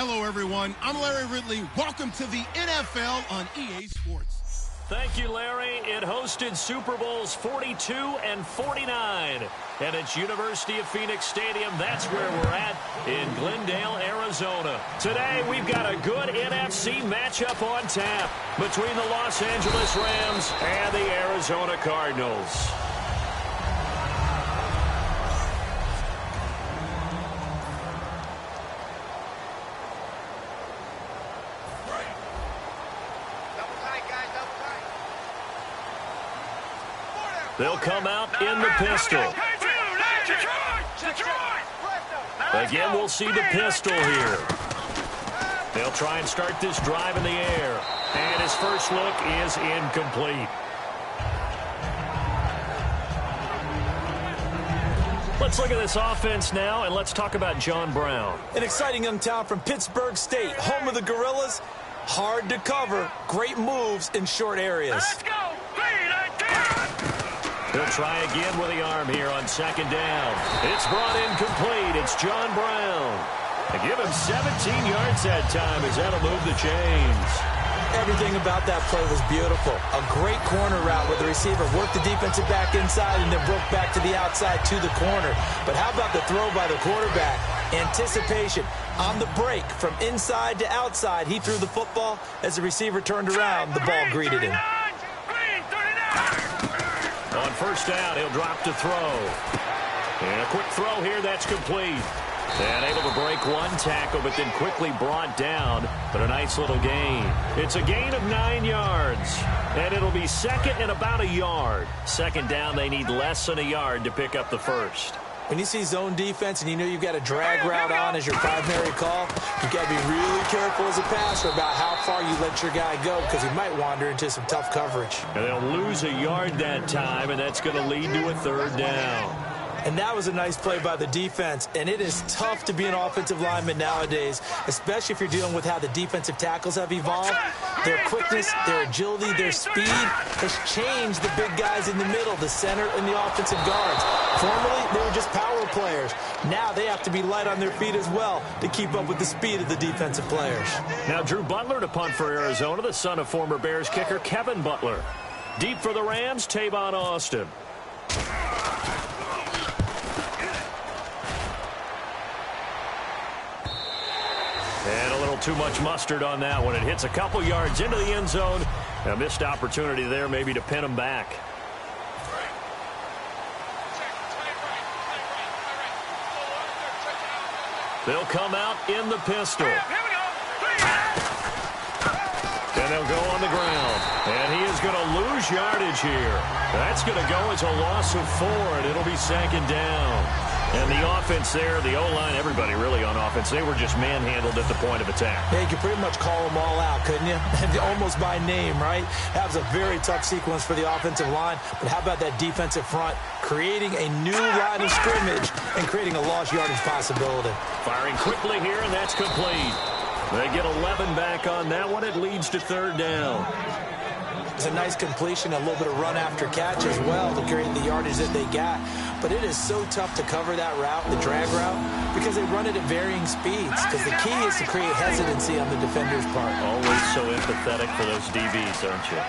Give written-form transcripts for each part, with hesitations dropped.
Hello, everyone. I'm Larry Ridley. Welcome to the NFL on EA Sports. Thank you, Larry. It hosted Super Bowls 42 and 49. And it's University of Phoenix Stadium. That's where we're at in Glendale, Arizona. Today, we've got a good NFC matchup on tap between the Los Angeles Rams and the Arizona Cardinals. They'll come out in the pistol. Again, we'll see the pistol here. They'll try and start this drive in the air. And his first look is incomplete. Let's look at this offense now, and let's talk about John Brown. An exciting young talent from Pittsburgh State, home of the Gorillas. Hard to cover, great moves in short areas. Let's go! He'll try again with the arm here on second down. It's brought in complete. It's John Brown. They give him 17 yards that time as that'll move the chains. Everything about that play was beautiful. A great corner route where the receiver worked the defensive back inside and then broke back to the outside to the corner. But how about the throw by the quarterback? Anticipation on the break from inside to outside. He threw the football. As the receiver turned around, the ball greeted him. On first down, he'll drop to throw. And a quick throw here, that's complete. And able to break one tackle, but then quickly brought down. But a nice little gain. It's a gain of 9 yards. And it'll be second and about a yard. Second down, they need less than a yard to pick up the first. When you see zone defense and you know you've got a drag route on as your primary call, you've got to be really careful as a passer about how far you let your guy go because he might wander into some tough coverage. And they'll lose a yard that time, and that's going to lead to a third down. And that was a nice play by the defense. And it is tough to be an offensive lineman nowadays, especially if you're dealing with how the defensive tackles have evolved. Their quickness, their agility, their speed has changed the big guys in the middle, the center, and the offensive guards. Formerly, they were just power players. Now they have to be light on their feet as well to keep up with the speed of the defensive players. Now Drew Butler to punt for Arizona, the son of former Bears kicker Kevin Butler. Deep for the Rams, Tavon Austin. And a little too much mustard on that one. It hits a couple yards into the end zone. A missed opportunity there maybe to pin him back. They'll come out in the pistol. And they'll go on the ground. And he is going to lose yardage here. That's going to go as a loss of 4, and it'll be second down. And the offense there, the O-line, everybody really on offense, they were just manhandled at the point of attack. Yeah, you could pretty much call them all out, couldn't you? Almost by name, right? That was a very tough sequence for the offensive line. But how about that defensive front creating a new line of scrimmage and creating a lost yardage possibility? Firing quickly here, and that's complete. They get 11 back on that one. It leads to third down. It's a nice completion, a little bit of run after catch as well to create the yardage that they got. But it is so tough to cover that route, the drag route, because they run it at varying speeds. Because the key is to create hesitancy on the defender's part. Always so empathetic for those DBs, aren't you?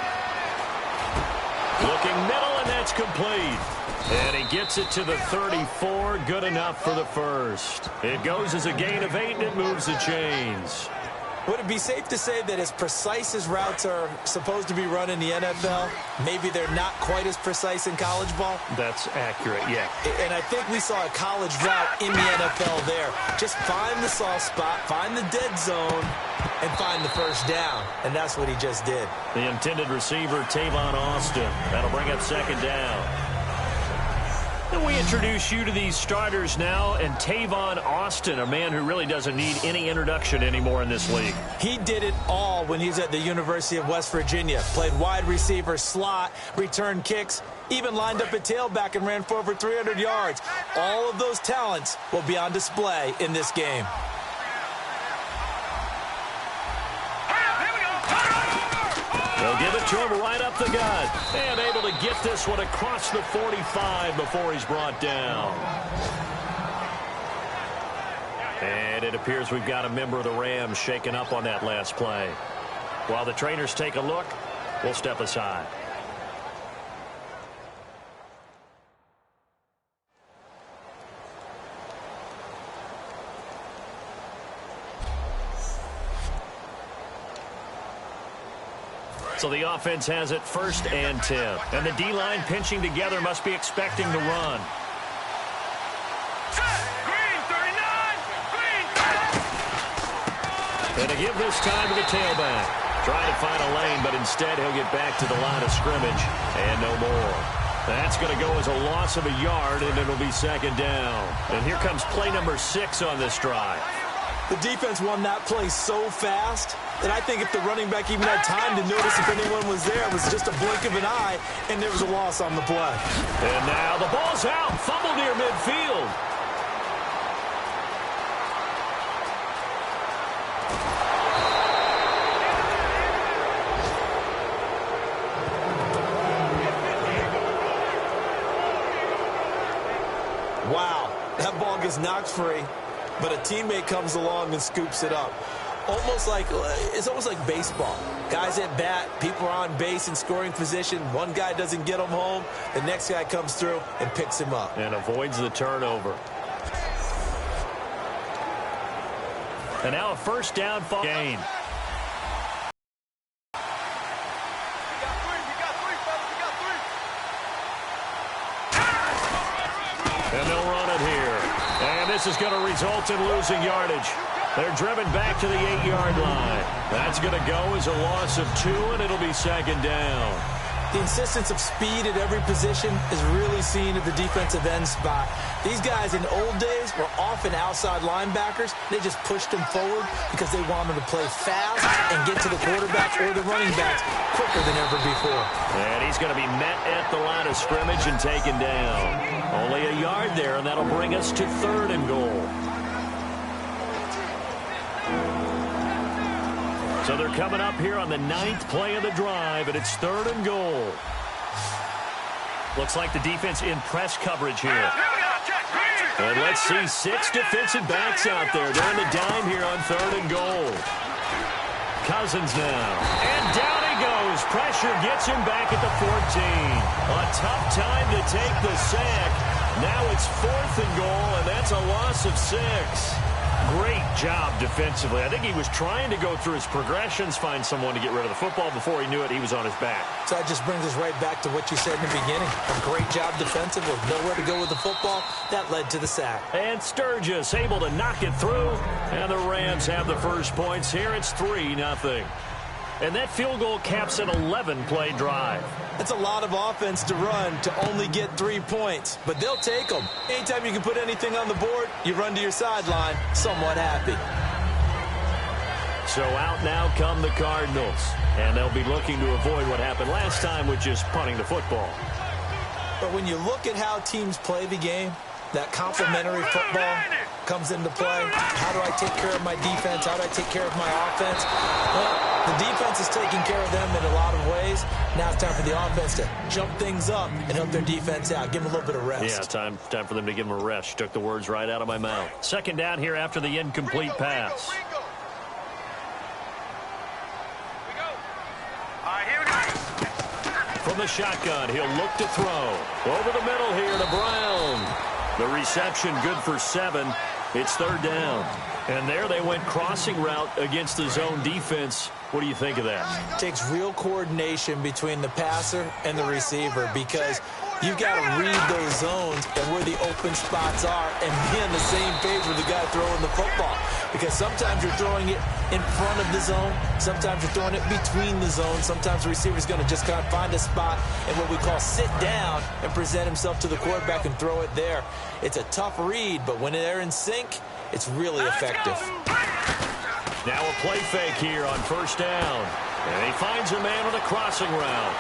Looking middle, and that's complete. And he gets it to the 34. Good enough for the first. It goes as a gain of 8, and it moves the chains. Would it be safe to say that as precise as routes are supposed to be run in the NFL, maybe they're not quite as precise in college ball? That's accurate, yeah. And I think we saw a college route in the NFL there. Just find the soft spot, find the dead zone, and find the first down. And that's what he just did. The intended receiver, Tavon Austin. That'll bring up second down. And we introduce you to these starters now, and Tavon Austin, a man who really doesn't need any introduction anymore in this league. He did it all when he was at the University of West Virginia. Played wide receiver, slot, returned kicks, even lined up at tailback and ran for over 300 yards. All of those talents will be on display in this game. They'll give it to him right up the gut. And able to get this one across the 45 before he's brought down. And it appears we've got a member of the Rams shaken up on that last play. While the trainers take a look, we'll step aside. So the offense has it 1st and 10. And the D-line pinching together must be expecting to run. And to give this time to the tailback. Trying to find a lane, but instead he'll get back to the line of scrimmage and no more. That's going to go as a loss of a yard, and it'll be 2nd down. And here comes play number 6 on this drive. The defense won that play so fast that I think if the running back even had time to notice if anyone was there, it was just a blink of an eye, and there was a loss on the play. And now the ball's out. Fumble near midfield. Wow, that ball gets knocked free, but a teammate comes along and scoops it up. It's almost like baseball. Guys at bat, people are on base in scoring position. One guy doesn't get him home. The next guy comes through and picks him up. And avoids the turnover. And now a 1st down gain. And they'll run it here. And this is going to result in losing yardage. They're driven back to the 8-yard line. That's going to go as a loss of 2, and it'll be 2nd down. The insistence of speed at every position is really seen at the defensive end spot. These guys in old days were often outside linebackers. They just pushed them forward because they wanted to play fast and get to the quarterback or the running backs quicker than ever before. And he's going to be met at the line of scrimmage and taken down. Only a yard there, and that'll bring us to 3rd and goal. So they're coming up here on the 9th play of the drive, and it's 3rd and goal. Looks like the defense in press coverage here. And let's see 6 defensive backs out there. They're in the dime here on 3rd and goal. Cousins now. And down he goes. Pressure gets him back at the 14. A tough time to take the sack. Now it's 4th and goal, and that's a loss of 6. Great job defensively. I think he was trying to go through his progressions, find someone to get rid of the football. Before he knew it, he was on his back. So that just brings us right back to what you said in the beginning. A great job defensively. Nowhere to go with the football. That led to the sack. And Sturgis able to knock it through. And the Rams have the first points here. It's 3-0. And that field goal caps an 11-play drive. That's a lot of offense to run to only get 3 points, but they'll take them. Anytime you can put anything on the board, you run to your sideline somewhat happy. So out now come the Cardinals, and they'll be looking to avoid what happened last time with just punting the football. But when you look at how teams play the game, that complementary football comes into play. How do I take care of my defense? How do I take care of my offense? Well, the defense is taking care of them in a lot of ways. Now it's time for the offense to jump things up and help their defense out. Give them a little bit of rest. Yeah, time for them to give them a rest. She took the words right out of my mouth. 2nd down here after the incomplete pass. From the shotgun, he'll look to throw. Over the middle here to Brown. The reception good for 7. It's 3rd down. And there they went crossing route against the zone defense. What do you think of that? It takes real coordination between the passer and the receiver because you've got to read those zones and where the open spots are and be on the same page with the guy throwing the football. Because sometimes you're throwing it in front of the zone. Sometimes you're throwing it between the zones. Sometimes the receiver's going to just kind of find a spot and what we call sit down and present himself to the quarterback and throw it there. It's a tough read, but when they're in sync, it's really effective. Now a play fake here on 1st down. And he finds a man on a crossing route.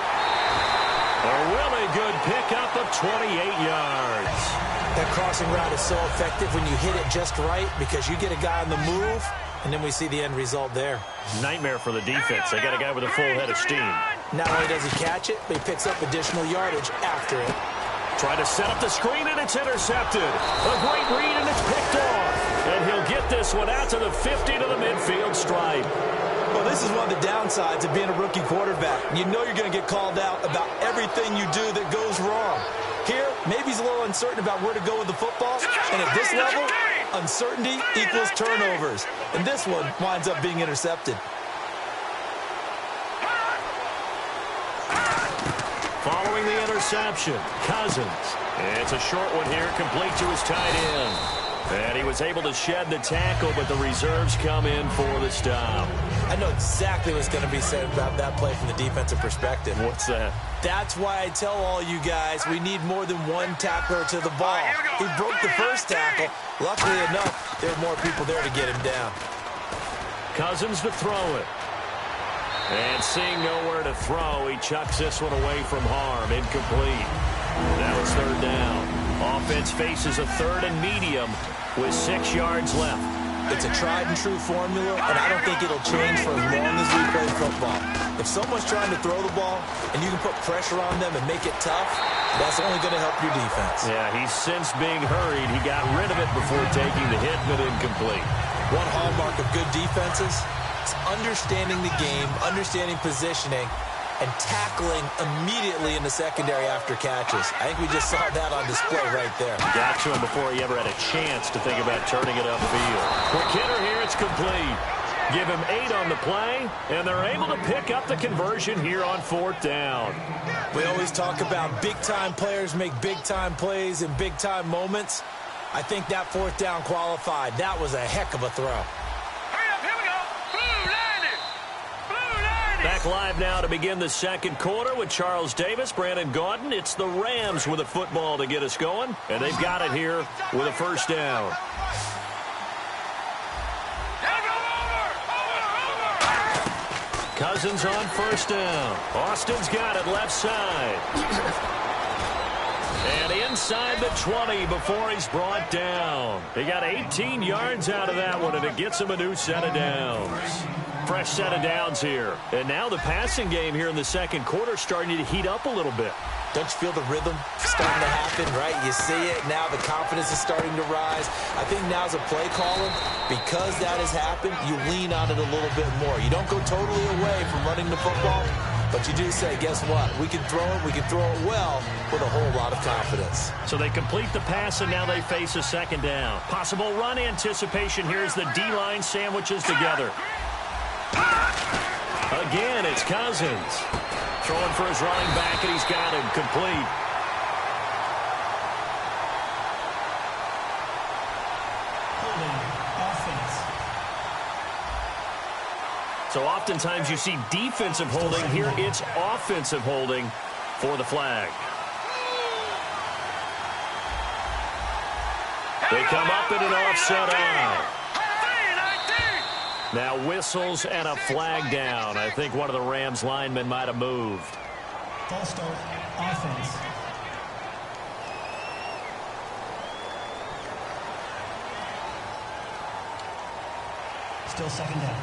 A really good pickup of 28 yards. That crossing route is so effective when you hit it just right because you get a guy on the move, and then we see the end result there. Nightmare for the defense. They got a guy with a full head of steam. Not only does he catch it, but he picks up additional yardage after it. Trying to set up the screen, and it's intercepted. A great read, and it's picked off. And he'll get this one out to the 50 to the midfield stripe. Well, this is one of the downsides of being a rookie quarterback. You know you're going to get called out about everything you do that goes wrong. Here, maybe he's a little uncertain about where to go with the football. And at this level, uncertainty equals turnovers. And this one winds up being intercepted. Following the interception, Cousins. It's a short one here, complete to his tight end. And he was able to shed the tackle, but the reserves come in for the stop. I know exactly what's going to be said about that play from the defensive perspective. What's that? That's why I tell all you guys we need more than one tackler to the ball. He broke the first tackle. Luckily enough, there were more people there to get him down. Cousins to throw it. And seeing nowhere to throw, he chucks this one away from harm. Incomplete. Now it's third down. Offense faces a third and medium with 6 yards left. It's a tried-and-true formula, and I don't think it'll change for as long as we play football. If someone's trying to throw the ball and you can put pressure on them and make it tough, that's only going to help your defense. Yeah, he's since being hurried. He got rid of it before taking the hit, but incomplete. One hallmark of good defenses is understanding the game, understanding positioning, and tackling immediately in the secondary after catches. I think we just saw that on display right there. Got to him before he ever had a chance to think about turning it upfield. Quick hitter here, it's complete. Give him 8 on the play, and they're able to pick up the conversion here on fourth down. We always talk about big-time players make big-time plays in big-time moments. I think that fourth down qualified. That was a heck of a throw. Back live now to begin the second quarter with Charles Davis, Brandon Gaudin. It's the Rams with a football to get us going, and they've got it here with a first down. Cousins on first down. Austin's got it left side. And inside the 20 before he's brought down. He got 18 yards out of that one, and it gets him a new set of downs. Fresh set of downs here. And now the passing game here in the second quarter starting to heat up a little bit. Don't you feel the rhythm starting to happen, right? You see it. Now the confidence is starting to rise. I think now's a play caller. Because that has happened, you lean on it a little bit more. You don't go totally away from running the football, but you do say, guess what? We can throw it. We can throw it well with a whole lot of confidence. So they complete the pass, and now they face a second down. Possible run anticipation here as the D-line sandwiches together. Again, it's Cousins. Throwing for his running back, and he's got him complete. So oftentimes you see defensive holding. Here it's offensive holding for the flag. They come up in an offset eye. Now whistles and a flag down. I think one of the Rams linemen might have moved. False start, offense. Still second down.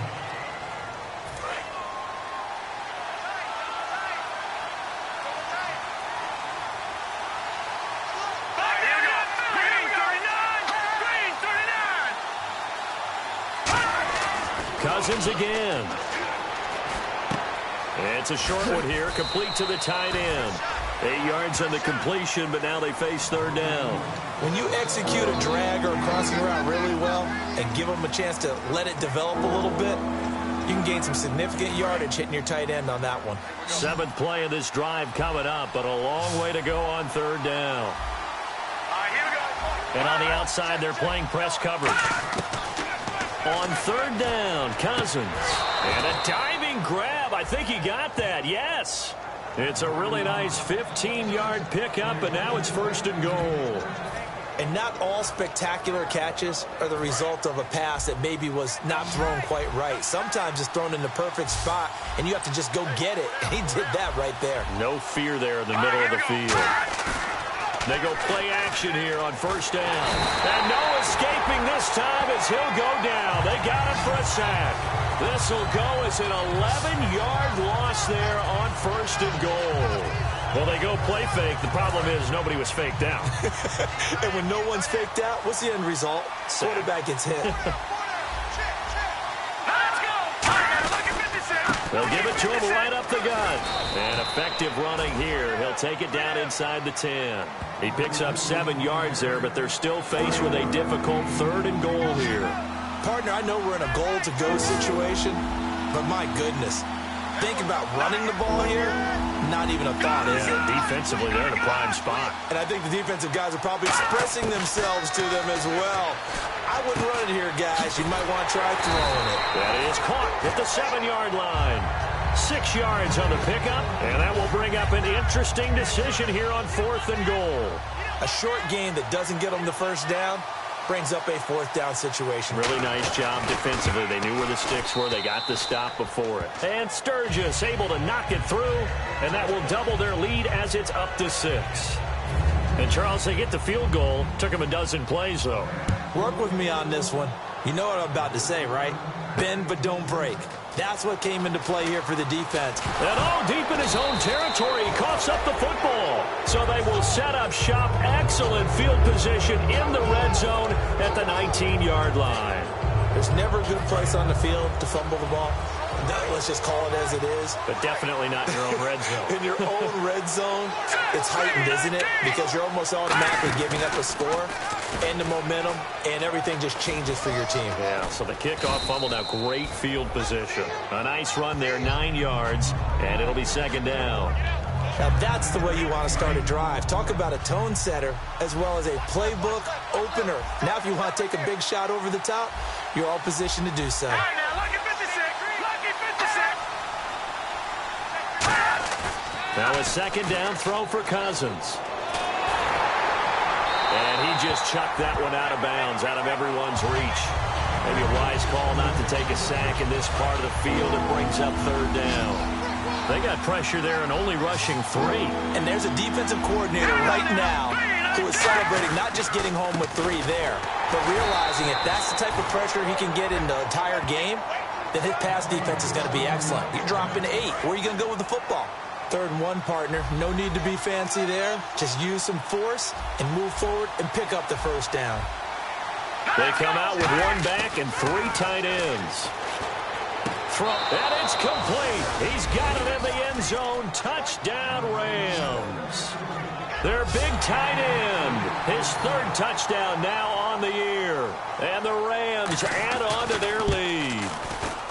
Cousins again. It's a short one here, complete to the tight end. 8 yards on the completion, but now they face third down. When you execute a drag or a crossing route really well and give them a chance to let it develop a little bit, you can gain some significant yardage hitting your tight end on that one. 7th play of this drive coming up, but a long way to go on third down. And on the outside, they're playing press coverage. On third down, Cousins. And a diving grab. I think he got that. Yes. It's a really nice 15-yard pickup, and now it's first and goal. And not all spectacular catches are the result of a pass that maybe was not thrown quite right. Sometimes it's thrown in the perfect spot, and you have to just go get it. And he did that right there. No fear there in the middle of the field. They go play action here on first down. And no escaping this time as he'll go down. They got him for a sack. This will go as an 11-yard loss there on first and goal. Well, they go play fake. The problem is nobody was faked out. And when no one's faked out, what's the end result? Quarterback gets hit. They'll give it to him right up the gut. And effective running here. He'll take it down inside the 10. He picks up 7 yards there, but they're still faced with a difficult 3rd and goal here. Partner, I know we're in a goal-to-go situation, but my goodness. Think about running the ball here. Not even a thought, is it? Defensively, they're in a prime spot. And I think the defensive guys are probably expressing themselves to them as well. I wouldn't run it here, guys. You might want to try throwing it. That is caught at the 7-yard line. 6 yards on the pickup, and that will bring up an interesting decision here on 4th and goal. A short game that doesn't get them the first down brings up a 4th down situation. Really nice job defensively. They knew where the sticks were. They got the stop before it. And Sturgis able to knock it through, and that will double their lead as it's up to 6. And, Charles, they get the field goal. Took them a dozen plays, though. Work with me on this one. You know what I'm about to say, right? Bend but don't break. That's what came into play here for the defense. And all deep in his own territory, he coughs up the football. So they will set up shop. Excellent field position in the red zone at the 19-yard line. There's never a good place on the field to fumble the ball. Let's just call it as it is. But definitely not in your own red zone. In your own red zone, it's heightened, isn't it? Because you're almost automatically giving up a score and the momentum, and everything just changes for your team. Yeah, so the kickoff fumble, now great field position. A nice run there, 9 yards, and it'll be 2nd down. Now that's the way you want to start a drive. Talk about a tone setter as well as a playbook opener. Now if you want to take a big shot over the top, you're all positioned to do so. Now a 2nd down throw for Cousins. And he just chucked that one out of bounds, out of everyone's reach. Maybe a wise call not to take a sack in this part of the field. It brings up 3rd down. They got pressure there and only rushing 3. And there's a defensive coordinator right now who is celebrating not just getting home with 3 there, but realizing if that's the type of pressure he can get in the entire game, then his pass defense is going to be excellent. You're dropping 8. Where are you going to go with the football? 3rd and 1, partner. No need to be fancy there. Just use some force and move forward and pick up the 1st down. They come out with 1 back and 3 tight ends. And it's complete. He's got it in the end zone. Touchdown, Rams. Their big tight end. His 3rd touchdown now on the year. And the Rams add on to their lead.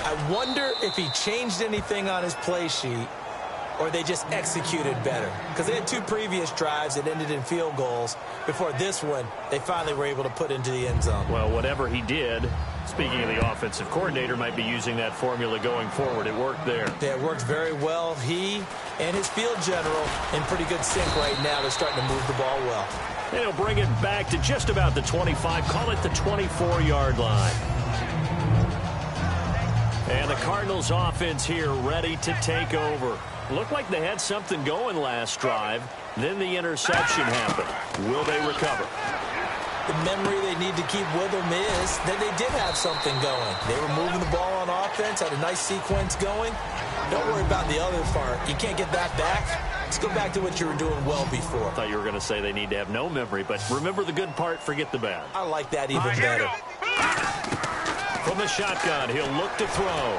I wonder if he changed anything on his play sheet or they just executed better. Because they had 2 previous drives that ended in field goals. Before this one, they finally were able to put into the end zone. Well, whatever he did, speaking of the offensive coordinator, might be using that formula going forward. It worked there. Yeah, it worked very well. He and his field general in pretty good sync right now. They're starting to move the ball well. And he'll bring it back to just about the 25. Call it the 24-yard line. And the Cardinals offense here ready to take over. Looked like they had something going last drive. Then the interception happened. Will they recover? The memory they need to keep with them is that they did have something going. They were moving the ball on offense, had a nice sequence going. Don't worry about the other part. You can't get that back. Let's go back to what you were doing well before. I thought you were going to say they need to have no memory, but remember the good part, forget the bad. I like that even better. From the shotgun, he'll look to throw.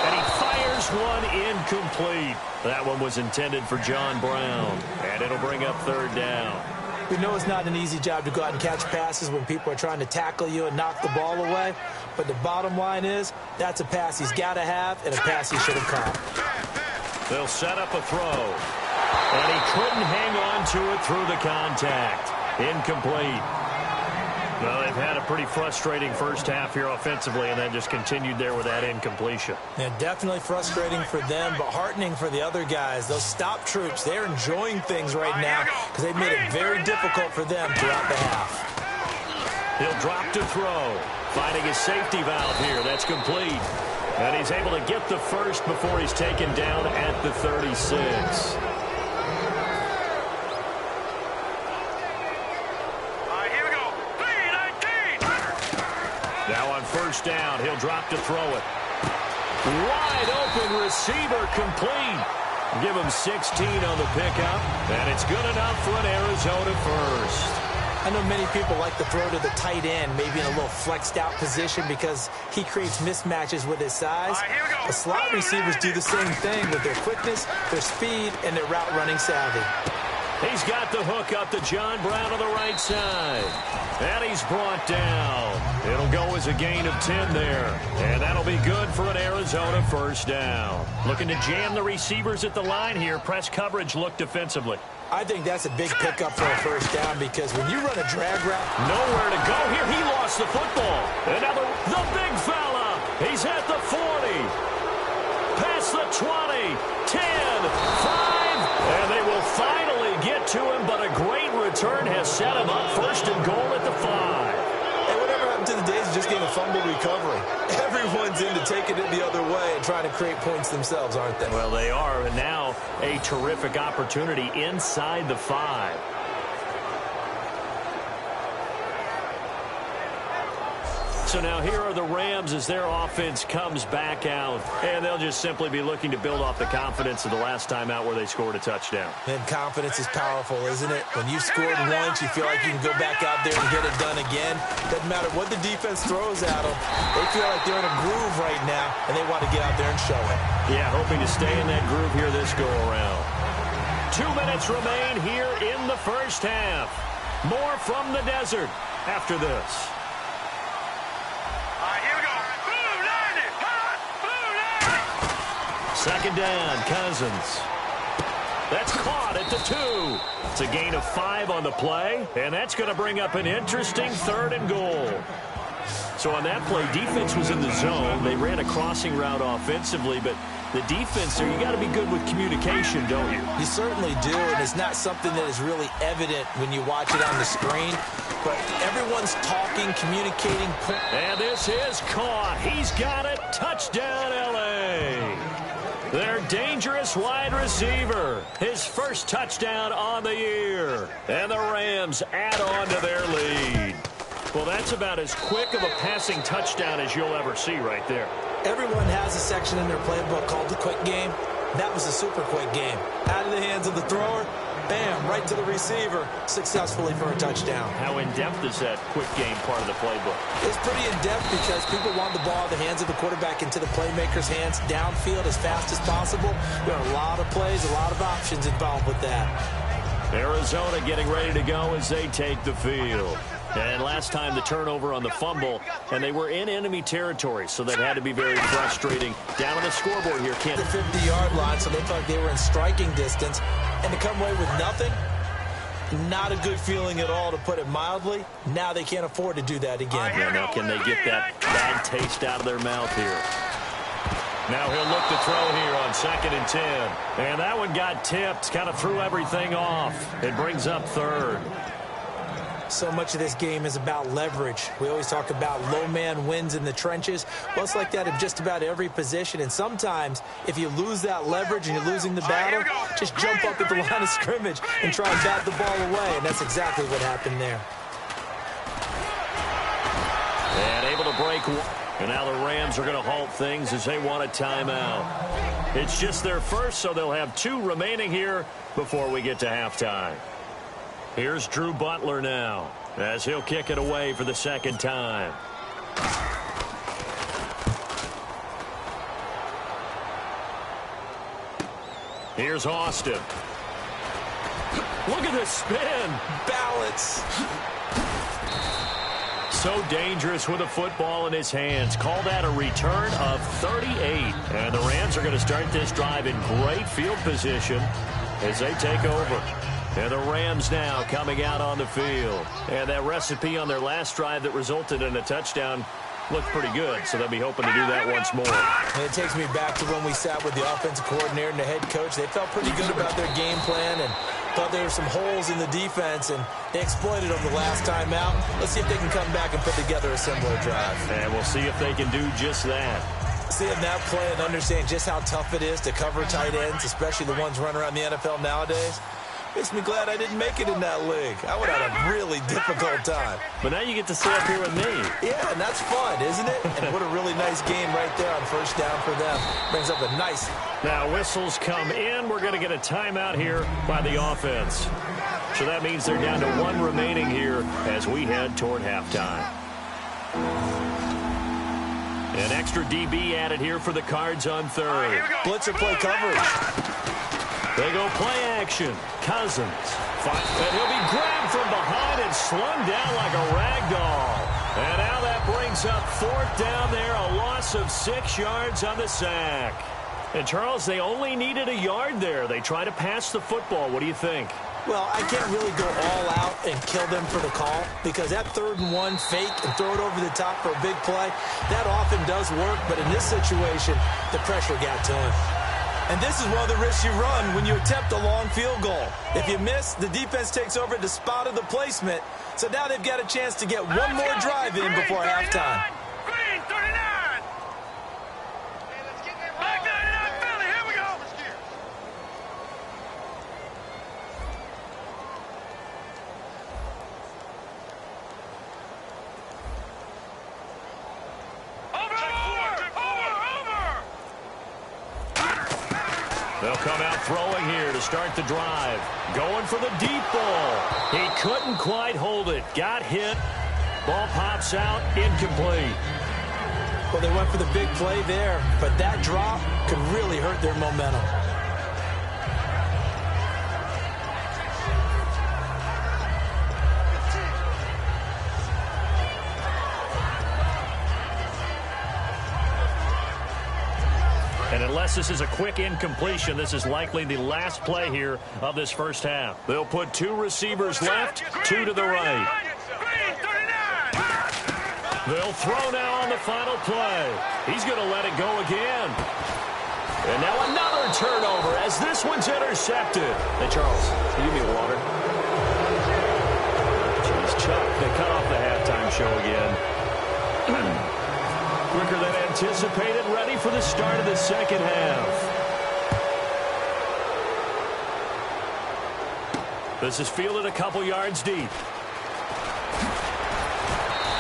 And he fires one incomplete. That one was intended for John Brown. And it'll bring up 3rd down. We know it's not an easy job to go out and catch passes when people are trying to tackle you and knock the ball away. But the bottom line is, that's a pass he's got to have and a pass he should have caught. They'll set up a throw. And he couldn't hang on to it through the contact. Incomplete. Well, they've had a pretty frustrating first half here offensively, and then just continued there with that incompletion. Yeah, definitely frustrating for them, but heartening for the other guys. Those stop troops, they're enjoying things right now because they've made it very difficult for them throughout the half. He'll drop to throw. Finding his safety valve here. That's complete. And he's able to get the first before he's taken down at the 36. Now on first down, he'll drop to throw it. Wide open receiver complete. Give him 16 on the pickup, and it's good enough for an Arizona first. I know many people like to throw to the tight end, maybe in a little flexed out position because he creates mismatches with his size. The slot receivers do the same thing with their quickness, their speed, and their route running savvy. He's got the hook up to John Brown on the right side. And he's brought down. It'll go as a gain of 10 there. And that'll be good for an Arizona first down. Looking to jam the receivers at the line here. Press coverage look defensively. I think that's a big pickup for a first down because when you run a drag route, nowhere to go here. He lost the football. And now the big fella. He's at the 40. Past the 20. 10. 5. And they will finally get to him, but a great return has set him up first and goal at the 5. Hey, whatever happened to the days of just getting a fumble recovery? Everyone's into taking it the other way and trying to create points themselves, aren't they? Well, they are, and now a terrific opportunity inside the 5. So now here are the Rams as their offense comes back out. And they'll just simply be looking to build off the confidence of the last time out where they scored a touchdown. And confidence is powerful, isn't it? When you've scored once, you feel like you can go back out there and get it done again. Doesn't matter what the defense throws at them. They feel like they're in a groove right now, and they want to get out there and show it. Yeah, hoping to stay in that groove here this go-around. 2 minutes remain here in the first half. More from the desert after this. Second down, Cousins. That's caught at the 2. It's a gain of 5 on the play, and that's going to bring up an interesting 3rd and goal. So on that play, defense was in the zone. They ran a crossing route offensively, but the defense there, you got to be good with communication, don't you? You certainly do, and it's not something that is really evident when you watch it on the screen. But everyone's talking, communicating. And this is caught. He's got it. Touchdown, L.A. Their dangerous wide receiver. His first touchdown on the year. And the Rams add on to their lead. Well, that's about as quick of a passing touchdown as you'll ever see right there. Everyone has a section in their playbook called the quick game. That was a super quick game. Out of the hands of the thrower, bam, right to the receiver, successfully for a touchdown. How in-depth is that quick game part of the playbook? It's pretty in-depth because people want the ball in the hands of the quarterback into the playmaker's hands, downfield as fast as possible. There are a lot of plays, a lot of options involved with that. Arizona getting ready to go as they take the field. And last time the turnover on the fumble, and they were in enemy territory, so that had to be very frustrating. Down on the scoreboard here, Ken. The 50-yard line, so they felt like they were in striking distance. And to come away with nothing, not a good feeling at all, to put it mildly. Now they can't afford to do that again. Yeah, now can they get that bad taste out of their mouth here? Now he'll look to throw here on 2nd and 10. And that one got tipped, kind of threw everything off. It brings up 3rd. So much of this game is about leverage. We always talk about low man wins in the trenches. Well, it's like that in just about every position. And sometimes, if you lose that leverage and you're losing the battle, just jump up at the line of scrimmage and try and bat the ball away. And that's exactly what happened there. And able to break one. And now the Rams are going to halt things as they want a timeout. It's just their first, so they'll have 2 remaining here before we get to halftime. Here's Drew Butler now as he'll kick it away for the 2nd time. Here's Austin. Look at this spin. Balance. So dangerous with a football in his hands. Call that a return of 38. And the Rams are going to start this drive in great field position as they take over. And the Rams now coming out on the field. And that recipe on their last drive that resulted in a touchdown looked pretty good, so they'll be hoping to do that once more. And it takes me back to when we sat with the offensive coordinator and the head coach. They felt pretty good about their game plan and thought there were some holes in the defense, and they exploited them the last time out. Let's see if they can come back and put together a similar drive. And we'll see if they can do just that. Seeing that play and understanding just how tough it is to cover tight ends, especially the ones running around the NFL nowadays. Makes me glad I didn't make it in that league. I would have had a really difficult time. But now you get to sit up here with me. Yeah, and that's fun, isn't it? And what a really nice game right there on first down for them. Brings up a nice... Now whistles come in. We're going to get a timeout here by the offense. So that means they're down to one remaining here as we head toward halftime. An extra DB added here for the Cards on third. Blitzer play coverage. They go play action. Cousins. And he'll be grabbed from behind and slung down like a rag doll. And now that brings up fourth down there. A loss of 6 yards on the sack. And, Charles, they only needed a yard there. They try to pass the football. What do you think? Well, I can't really go all out and kill them for the call because that 3rd and 1 fake and throw it over the top for a big play, that often does work. But in this situation, the pressure got to him. And this is one of the risks you run when you attempt a long field goal. If you miss, the defense takes over the spot of the placement. So now they've got a chance to get one more drive in before halftime. Green, 39. Back 99, Philly, here we go. They'll come out throwing here to start the drive. Going for the deep ball. He couldn't quite hold it. Got hit. Ball pops out. Incomplete. Well, they went for the big play there, but that drop could really hurt their momentum. And unless this is a quick incompletion, this is likely the last play here of this first half. They'll put 2 receivers left, 2 to the right. They'll throw now on the final play. He's going to let it go again. And now another turnover as this one's intercepted. Hey, Charles, can you give me water? Jeez, Chuck, they cut off the halftime show again. Quicker than anticipated, ready for the start of the second half. This is fielded a couple yards deep.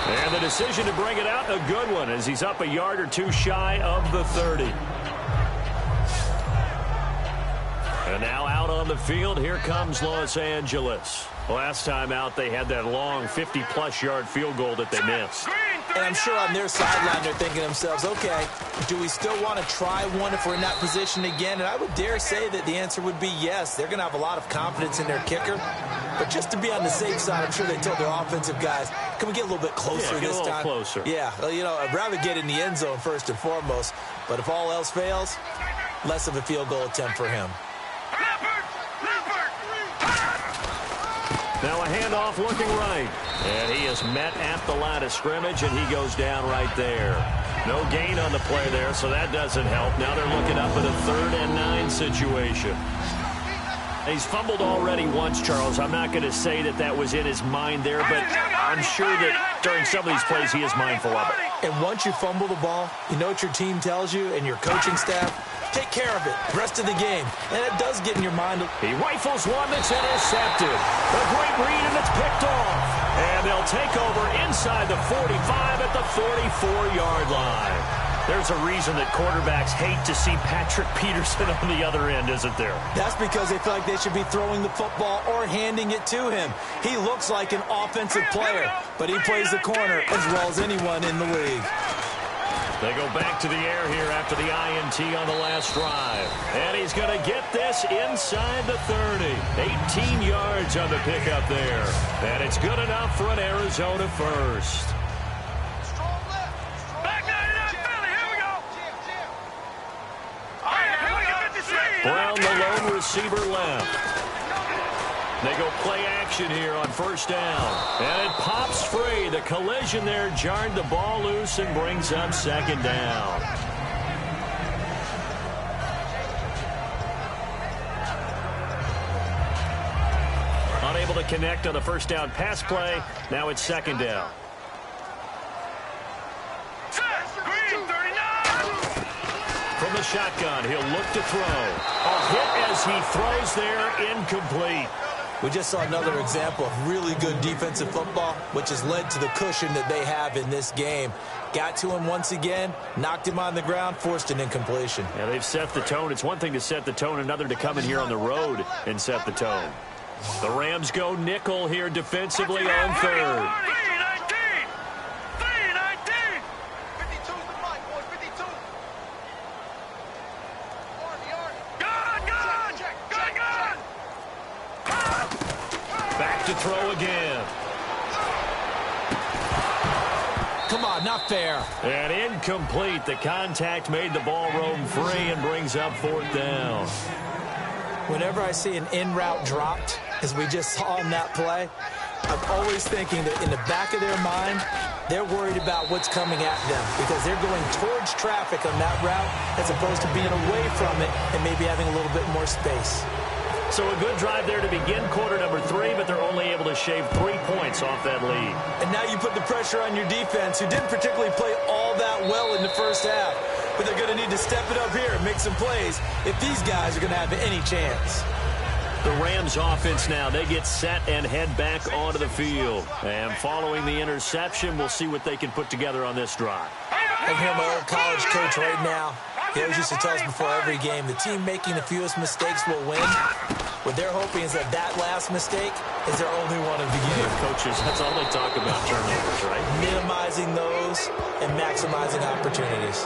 And the decision to bring it out, a good one, as he's up a yard or 2 shy of the 30. And now out on the field, here comes Los Angeles. Last time out, they had that long 50-plus yard field goal that they missed. And I'm sure on their sideline they're thinking to themselves, okay, do we still want to try one if we're in that position again? And I would dare say that the answer would be yes. They're going to have a lot of confidence in their kicker. But just to be on the safe side, I'm sure they told their offensive guys, can we get a little bit closer this time? Closer. Yeah, well, you know, I'd rather get in the end zone first and foremost. But if all else fails, less of a field goal attempt for him. Now a handoff looking right. And he is met at the line of scrimmage, and he goes down right there. No gain on the play there, so that doesn't help. Now they're looking up at a 3rd and 9 situation. He's fumbled already once, Charles. I'm not going to say that that was in his mind there, but I'm sure that during some of these plays he is mindful of it. And once you fumble the ball, you know what your team tells you and your coaching staff? Take care of it the rest of the game. And it does get in your mind. He rifles one that's intercepted. A great read, and it's picked off. And they'll take over inside the 45 at the 44-yard line. There's a reason that quarterbacks hate to see Patrick Peterson on the other end, isn't there? That's because they feel like they should be throwing the football or handing it to him. He looks like an offensive player, but he plays the corner as well as anyone in the league. They go back to the air here after the INT on the last drive. And he's going to get this inside the 30. 18 yards on the pickup there. And it's good enough for an Arizona first. Brown, the lone receiver, left. They go play action here on first down. And it pops free. The collision there jarred the ball loose and brings up 2nd down. Unable to connect on the first down pass play. Now it's 2nd down. From the the shotgun. He'll look to throw. A hit as he throws there, incomplete. We just saw another example of really good defensive football, which has led to the cushion that they have in this game. Got to him once again, knocked him on the ground, forced an incompletion. Yeah, they've set the tone. It's one thing to set the tone, another to come in here on the road and set the tone. The Rams go nickel here defensively on third. 52's the fight, boys. 52. Back to throw again. Come on, not fair. And incomplete. The contact made the ball roam free and brings up fourth down. Whenever I see an in-route dropped, as we just saw in that play, I'm always thinking that in the back of their mind, they're worried about what's coming at them because they're going towards traffic on that route as opposed to being away from it and maybe having a little bit more space. So a good drive there to begin quarter number 3, but they're only able to shave 3 points off that lead. And now you put the pressure on your defense, who didn't particularly play all that well in the first half. But they're going to need to step it up here and make some plays if these guys are going to have any chance. The Rams offense now, they get set and head back onto the field. And following the interception, we'll see what they can put together on this drive. I hear my old college coach right now. He always used to tell us before every game, the team making the fewest mistakes will win. What they're hoping is that that last mistake is their only one of the game. Coaches, that's all they talk about, turnovers, right? Minimizing those and maximizing opportunities.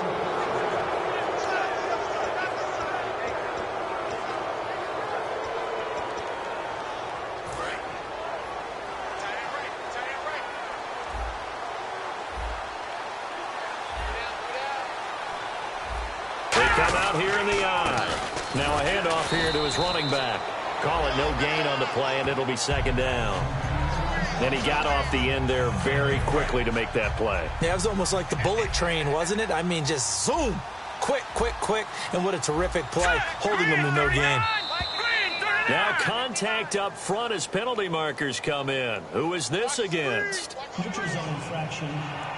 Come out here in the eye. Now a handoff here to his running back. Call it no gain on the play, and it'll be second down. And he got off the end there very quickly to make that play. Yeah, it was almost like the bullet train, wasn't it? I mean, just zoom. Quick, quick, quick. And what a terrific play, holding them to no gain. Now contact up front as penalty markers come in. Who is this against? Neutral zone infraction,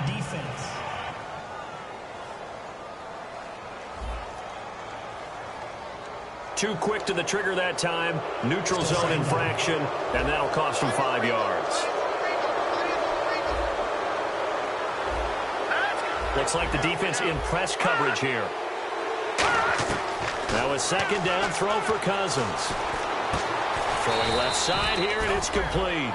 defense. Too quick to the trigger that time. Neutral zone infraction, and that'll cost him 5 yards. Looks like the defense in press coverage here. Now a second down throw for Cousins. Throwing left side here, and it's complete.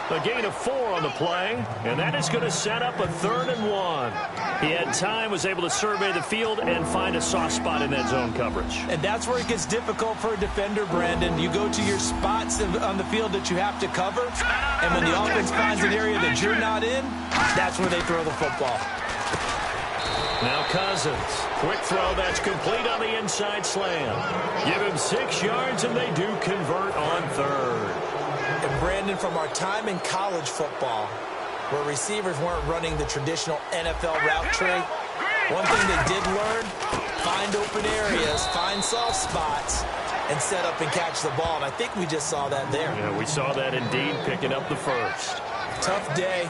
A gain of 4 on the play, and that is going to set up a 3rd and 1. He had time, was able to survey the field and find a soft spot in that zone coverage. And that's where it gets difficult for a defender, Brandon. You go to your spots on the field that you have to cover, and when the offense finds an area that you're not in, that's where they throw the football. Now Cousins, quick throw that's complete on the inside slam. Give him 6 yards, and they do convert on 3rd. And Brandon, from our time in college football, where receivers weren't running the traditional NFL route tree, one thing they did learn, find open areas, find soft spots, and set up and catch the ball. And I think we just saw that there. Yeah, we saw that indeed, picking up the first. Tough day,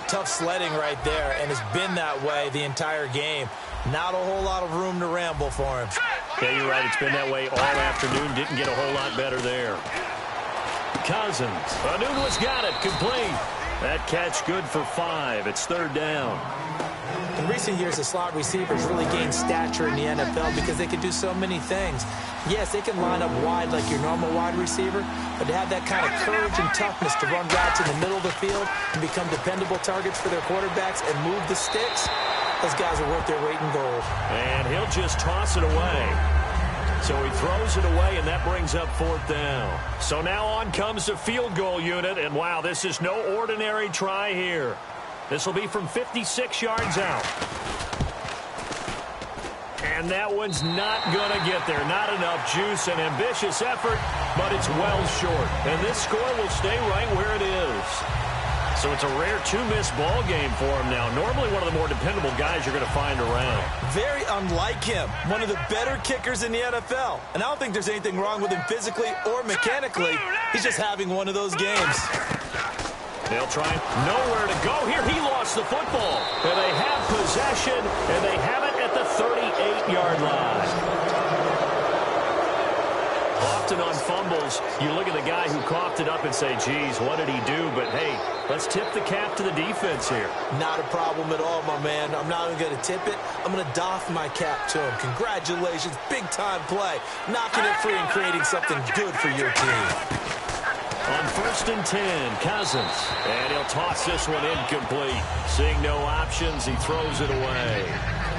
tough sledding right there, and it's been that way the entire game. Not a whole lot of room to ramble for him. Yeah, you're right. It's been that way all afternoon. Didn't get a whole lot better there. Cousins. Anunwa's got it. Complete. That catch good for 5. It's 3rd down. In recent years, the slot receivers really gained stature in the NFL because they can do so many things. Yes, they can line up wide like your normal wide receiver, but to have that kind of courage and toughness to run routes in the middle of the field and become dependable targets for their quarterbacks and move the sticks, those guys are worth their weight in gold. And he'll just toss it away. So he throws it away, and that brings up 4th down. So now on comes the field goal unit, and wow, this is no ordinary try here. This will be from 56 yards out. And that one's not going to get there. Not enough juice, an ambitious effort, but it's well short. And this score will stay right where it is. So it's a rare 2-miss ball game for him now. Normally one of the more dependable guys you're going to find around. Very unlike him. One of the better kickers in the NFL. And I don't think there's anything wrong with him physically or mechanically. He's just having one of those games. They'll try nowhere to go here. He lost the football. And they have possession, and they have it at the 38-yard line. fumbles, you look at the guy who coughed it up and say, geez, what did he do? But, hey, let's tip the cap to the defense here. Not a problem at all, my man. I'm not even going to tip it. I'm going to doff my cap to him. Congratulations. Big-time play. Knocking it free and creating something good for your team. On 1st and 10, Cousins. And he'll toss this one incomplete. Seeing no options, he throws it away.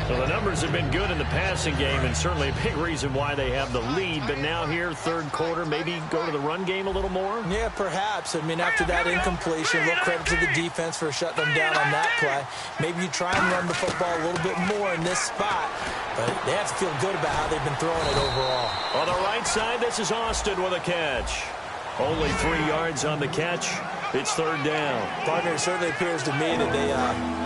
Well, the numbers have been good in the passing game, and certainly a big reason why they have the lead. But now here, third quarter, maybe go to the run game a little more? Yeah, perhaps. I mean, after that incompletion, a little credit to the defense for shutting them down on that play. Maybe you try and run the football a little bit more in this spot. But they have to feel good about how they've been throwing it overall. On the right side, this is Austin with a catch. Only 3 yards on the catch. It's third down. Partner, it certainly appears to me that they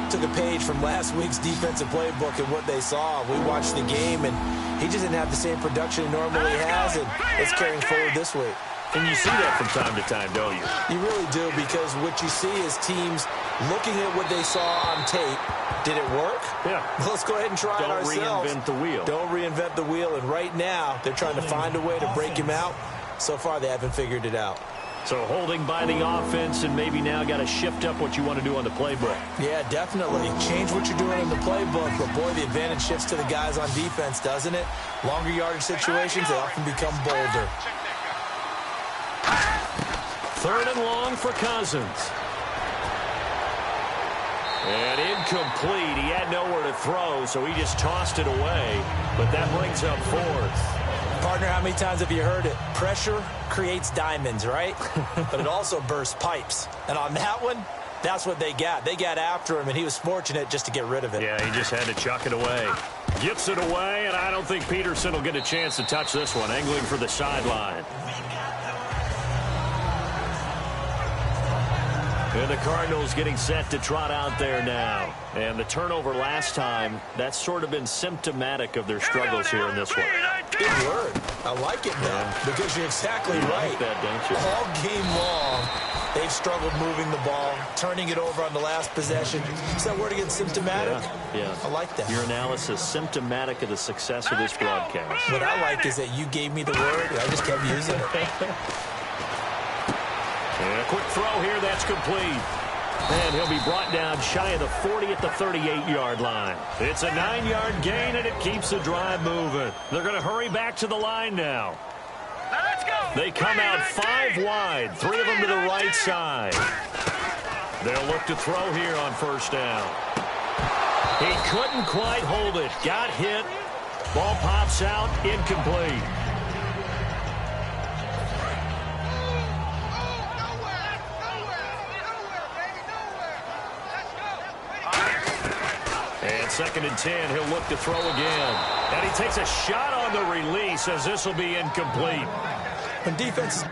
took a page from last week's defensive playbook and what they saw. We watched the game, and he just didn't have the same production he normally has, and it's carrying forward this week. And you see that from time to time, don't you? You really do, because what you see is teams looking at what they saw on tape. Did it work? Yeah. Well, let's go ahead and try it ourselves. Don't reinvent the wheel. Don't reinvent the wheel, and right now they're trying to find a way to break him out. So far, they haven't figured it out. So holding by the offense, and maybe now got to shift up what you want to do on the playbook. Yeah, definitely. Change what you're doing in the playbook, but boy, the advantage shifts to the guys on defense, doesn't it? Longer yardage situations, they often become bolder. Third and long for Cousins. And incomplete. He had nowhere to throw, so he just tossed it away. But that brings up fourth. Partner, how many times have you heard it? Pressure creates diamonds, right? But it also bursts pipes. And on that one, that's what they got. They got after him, and he was fortunate just to get rid of it. Yeah, he just had to chuck it away. Gets it away, and I don't think Peterson will get a chance to touch this one. Angling for the sideline. And the Cardinals getting set to trot out there now. And the turnover last time, that's sort of been symptomatic of their struggles here in this one. Good word. I like it, though, because you're exactly right. Like that, don't you? All game long, they've struggled moving the ball, turning it over on the last possession. Is that word again, symptomatic? Yeah. I like that. Your analysis, symptomatic of the success of this broadcast. What I like is that you gave me the word, and I just kept using it. And a quick throw here, that's complete. And he'll be brought down shy of the 40 at the 38-yard line. It's a 9-yard gain, and it keeps the drive moving. They're going to hurry back to the line now. Let's go. They come out 5 wide, 3 of them to the right side. They'll look to throw here on first down. He couldn't quite hold it. Got hit. Ball pops out, incomplete. And 2nd and 10, he'll look to throw again. And he takes a shot on the release as this will be incomplete. When defense...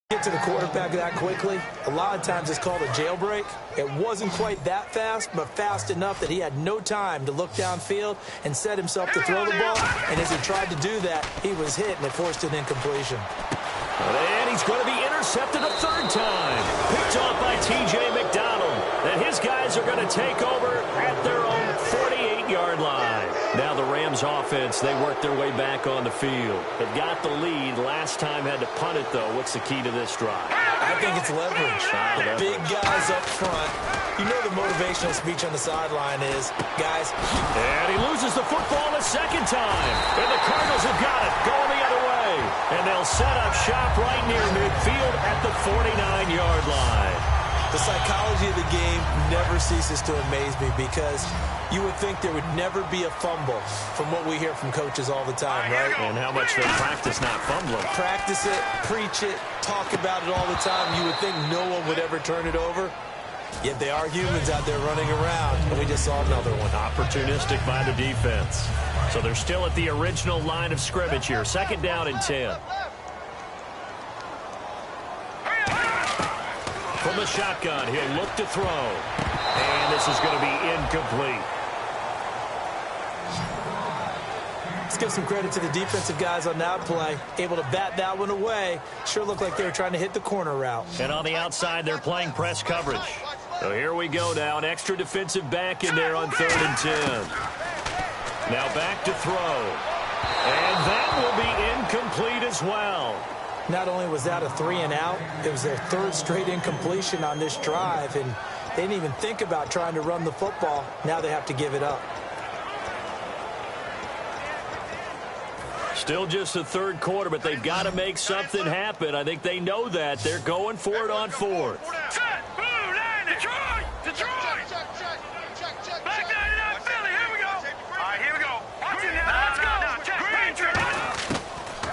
get to the quarterback that quickly, a lot of times it's called a jailbreak. It wasn't quite that fast, but fast enough that he had no time to look downfield and set himself to throw the ball. And as he tried to do that, he was hit, and it forced an incompletion. And he's going to be intercepted a 3rd time. Picked off by T.J. McDonald. And his guys are going to take over at their own 48-yard line. Now the Rams offense, they work their way back on the field. They've got the lead. Last time had to punt it, though. What's the key to this drive? I think it's leverage. The big guys up front. You know the motivational speech on the sideline is, guys. And he loses the football a 2nd time. And the Cardinals have got it going the other way. And they'll set up shop right near midfield at the 49-yard line. The psychology of the game never ceases to amaze me because you would think there would never be a fumble from what we hear from coaches all the time, right? And how much they practice not fumbling. Practice it, preach it, talk about it all the time. You would think no one would ever turn it over. Yet they are humans out there running around, and we just saw another one. Opportunistic by the defense. So they're still at the original line of scrimmage here. 2nd down and 10. From the shotgun, he'll look to throw. And this is going to be incomplete. give some credit to the defensive guys on that play. Able to bat that one away. Sure looked like they were trying to hit the corner route. And on the outside, they're playing press coverage. So here we go now. An extra defensive back in there on 3rd and 10. Now back to throw. And that will be incomplete as well. Not only was that a 3 and out, it was their 3rd straight incompletion on this drive, and they didn't even think about trying to run the football. Now they have to give it up. Still just the 3rd quarter, but they've got to make something happen. I think they know that. They're going for it on 4th.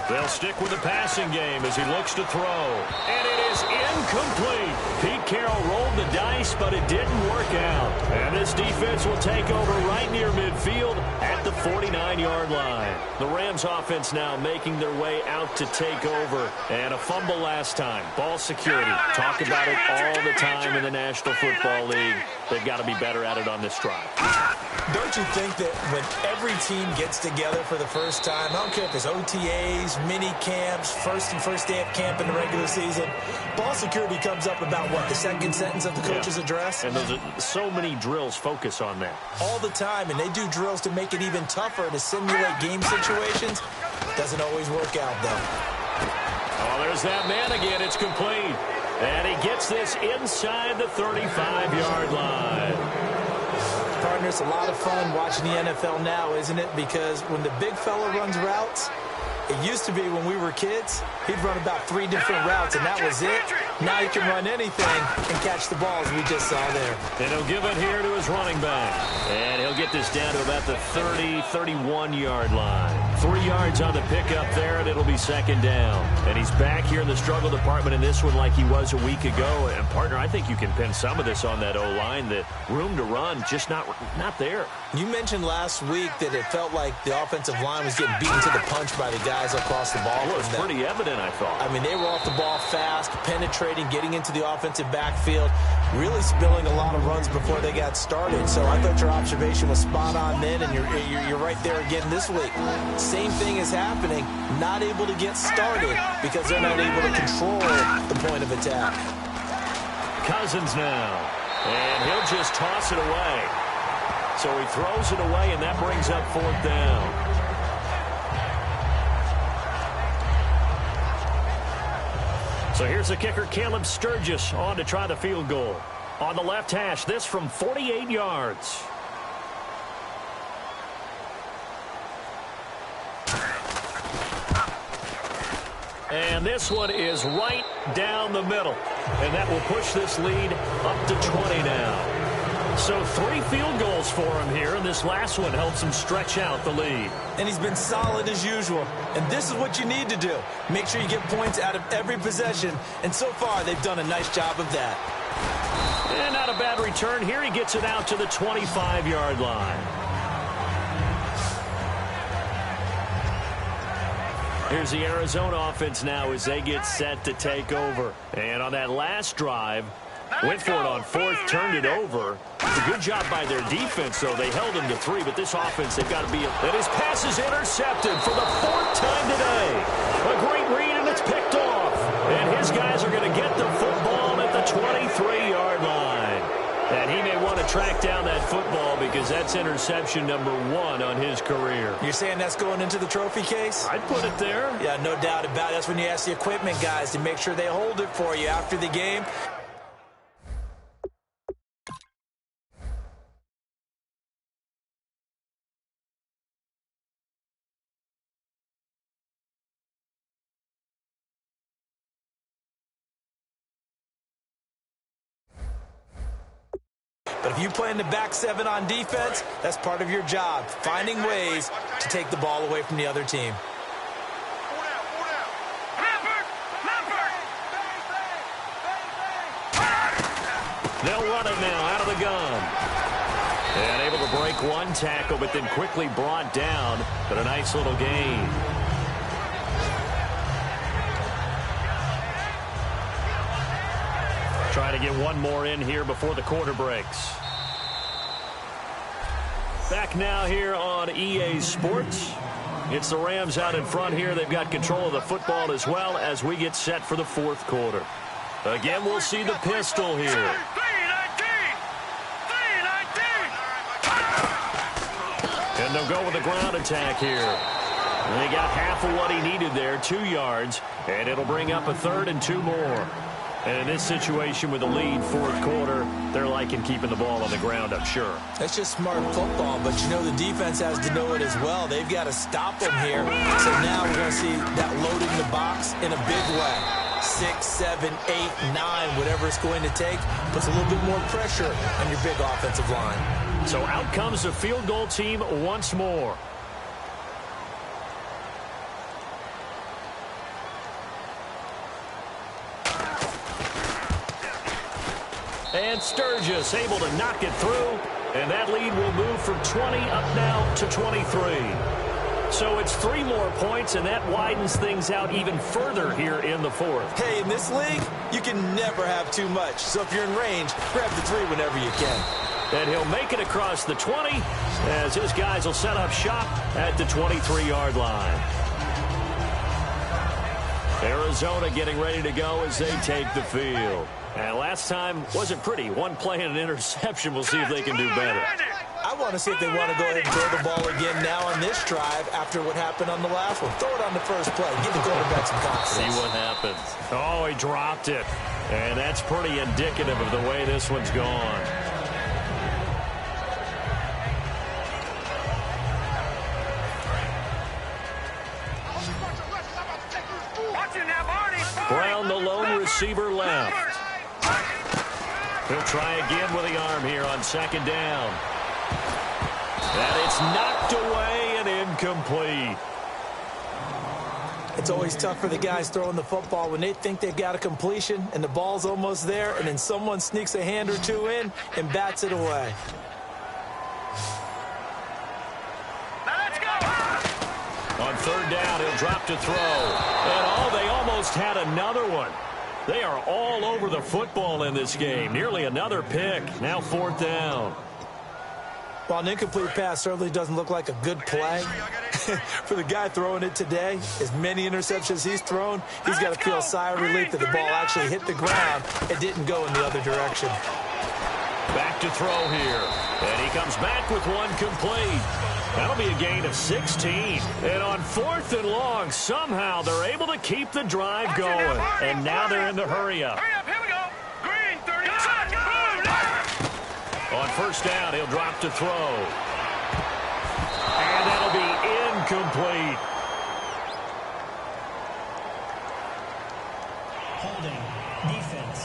They'll stick with the passing game as he looks to throw. And it is incomplete. Pete Carroll rolled the dice, but it didn't work out. And this defense will take over right near midfield at the 49-yard line. The Rams offense now making their way out to take over. And a fumble last time. Ball security. Talk about it all the time in the National Football League. They've got to be better at it on this drive. Don't you think that when every team gets together for the first time, I don't care if it's OTAs, mini camps, first day of camp in the regular season, ball security comes up about, what, the second sentence of the coach's address? And those are so many drills focus on that. All the time, and they do drills to make it even tougher to simulate game situations. Doesn't always work out, though. Oh, there's that man again. It's complete. And he gets this inside the 35-yard line. Partner, it's a lot of fun watching the NFL now, isn't it? Because when the big fella runs routes, it used to be when we were kids, he'd run about 3 different routes, and that was it. Now he can run anything and catch the ball, as we just saw there. And he'll give it here to his running back. And he'll get this down to about the 30, 31-yard line. 3 yards on the pickup there, and it'll be 2nd down. And he's back here in the struggle department in this one like he was a week ago. And, partner, I think you can pin some of this on that O-line. The room to run, just not there. You mentioned last week that it felt like the offensive line was getting beaten to the punch by the guys across the ball. Well, it was pretty evident, I thought. I mean, they were off the ball fast, penetrating, getting into the offensive backfield, really spilling a lot of runs before they got started. So I thought your observation was spot on then, and you're right there again this week. Same thing is happening, not able to get started because they're not able to control the point of attack. Cousins now, and he'll just toss it away. So he throws it away, and that brings up 4th down. So here's the kicker, Caleb Sturgis, on to try the field goal. On the left hash, this from 48 yards. And this one is right down the middle. And that will push this lead up to 20 now. So 3 field goals for him here, and this last one helps him stretch out the lead. And he's been solid as usual. And this is what you need to do. Make sure you get points out of every possession. And so far, they've done a nice job of that. And not a bad return. Here he gets it out to the 25-yard line. Here's the Arizona offense now as they get set to take over. And on that last drive, went for it on 4th, turned it over. It's a good job by their defense, though. They held him to 3, but this offense, they've got to be... And his pass is intercepted for the 4th time today. A great read, and it's picked off. And his guys are going to get the football at the 23-yard line. And he may want to track down that football because that's interception number 1 on his career. You're saying that's going into the trophy case? I'd put it there. Yeah, no doubt about it. That's when you ask the equipment guys to make sure they hold it for you after the game. But if you play in the back 7 on defense, that's part of your job, finding ways to take the ball away from the other team. They'll run it now out of the gun. And able to break 1 tackle, but then quickly brought down. But a nice little gain. Try to get 1 more in here before the quarter breaks. Back now here on EA Sports. It's the Rams out in front here. They've got control of the football as well as we get set for the fourth quarter. Again, we'll see the pistol here. And they'll go with the ground attack here. And they got half of what he needed there, 2 yards. And it'll bring up a 3rd and 2 more. And in this situation with the lead, fourth quarter, they're liking keeping the ball on the ground, I'm sure. That's just smart football, but you know the defense has to know it as well. They've got to stop them here. So now we're going to see that loading the box in a big way. 6, 7, 8, 9, whatever it's going to take, puts a little bit more pressure on your big offensive line. So out comes the field goal team once more. And Sturgis able to knock it through. And that lead will move from 20 up now to 23. So it's 3 more points, and that widens things out even further here in the fourth. Hey, in this league, you can never have too much. So if you're in range, grab the 3 whenever you can. And he'll make it across the 20 as his guys will set up shop at the 23-yard line. Arizona getting ready to go as they take the field. And last time wasn't pretty. One play and an interception. We'll see if they can do better. I want to see if they want to go ahead and throw the ball again now on this drive after what happened on the last one. Throw it on the first play. Give the quarterback some confidence. See what happens. Oh, he dropped it. And that's pretty indicative of the way this one's gone. Brown, the lone receiver, left. He'll try again with the arm here on second down. And it's knocked away and incomplete. It's always tough for the guys throwing the football when they think they've got a completion and the ball's almost there, and then someone sneaks a hand or two in and bats it away. On third down, he'll drop to throw. And they almost had another one. They are all over the football in this game. Nearly another pick. Now fourth down. While an incomplete pass certainly doesn't look like a good play, for the guy throwing it today, as many interceptions he's thrown, he's got to feel a sigh of relief that the ball actually hit the ground. It didn't go in the other direction. Back to throw here. And he comes back with one complete. That'll be a gain of 16. And on fourth and long, somehow they're able to keep the drive going. And now they're in the hurry up. Here we go. Green, 30. On first down, he'll drop to throw. And that'll be incomplete. Holding. Defense.